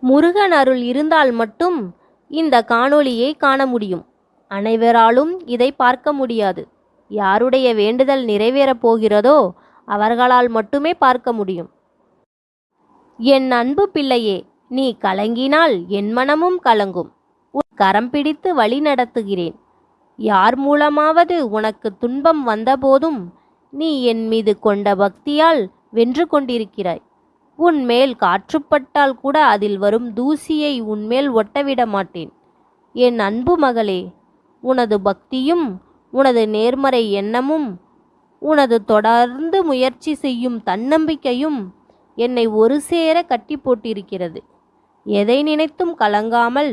முருகன் அருள் இருந்தால் மட்டும் இந்த காணொளியை காண முடியும். அனைவராலும் இதை பார்க்க முடியாது. யாருடைய வேண்டுதல் நிறைவேறப் போகிறதோ அவர்களால் மட்டுமே பார்க்க முடியும். என் அன்பு பிள்ளையே, நீ கலங்கினால் என் மனமும் கலங்கும். உன் கரம் பிடித்து வழி நடத்துகிறேன். யார் மூலமாவது உனக்கு துன்பம் வந்தபோதும் நீ என் மீது கொண்ட பக்தியால் வென்று கொண்டிருக்கிறாய். உன்மேல் காற்றுப்பட்டால் கூட அதில் வரும் தூசியை உன்மேல் ஒட்டவிட மாட்டேன். என் அன்பு மகளே, உனது பக்தியும் உனது நேர்மறை எண்ணமும் உனது தொடர்ந்து முயற்சி செய்யும் தன்னம்பிக்கையும் என்னை ஒரு சேர கட்டி போட்டிருக்கிறது. எதை நினைத்தும் கலங்காமல்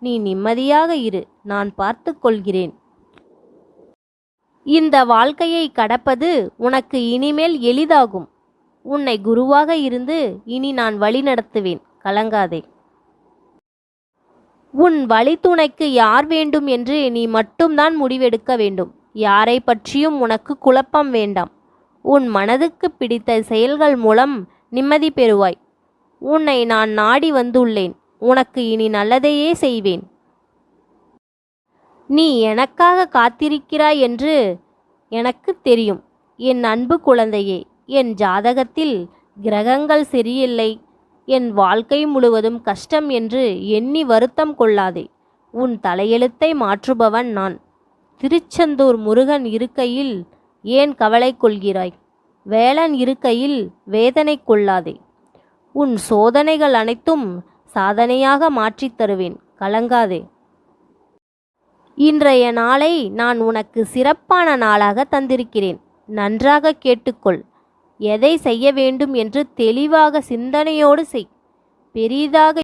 நீ நிம்மதியாக இரு, நான் பார்த்து கொள்கிறேன். இந்த வாழ்க்கையை கடப்பது உனக்கு இனிமேல் எளிதாகும். உன்னை குருவாக இருந்து இனி நான் வழி நடத்துவேன், கலங்காதே. உன் வழித்துணைக்கு யார் வேண்டும் என்று நீ மட்டும்தான் முடிவெடுக்க வேண்டும். யாரை பற்றியும் உனக்கு குழப்பம் வேண்டாம். உன் மனதுக்கு பிடித்த செயல்கள் மூலம் நிம்மதி பெறுவாய். உன்னை நான் நாடி வந்துள்ளேன். உனக்கு இனி நல்லதையே செய்வேன். நீ எனக்காக காத்திருக்கிறாய் என்று எனக்கு தெரியும். என் அன்பு குழந்தையே, என் ஜாதகத்தில் கிரகங்கள் சரியில்லை, என் வாழ்க்கை முழுவதும் கஷ்டம் என்று எண்ணி வருத்தம் கொள்ளாதே. உன் தலையெழுத்தை மாற்றுபவன் நான். திருச்செந்தூர் முருகன் இருக்கையில் ஏன் கவலை கொள்கிறாய்? வேலன் இருக்கையில் வேதனை கொள்ளாதே. உன் சோதனைகள் அனைத்தும் சாதனையாக மாற்றித் தருவேன், கலங்காதே. இன்றைய நாளை நான் உனக்கு சிறப்பான நாளாக தந்திருக்கிறேன். நன்றாக கேட்டுக்கொள். எதை செய்ய வேண்டும் என்று தெளிவாக சிந்தனையோடு செய். பெரிதாக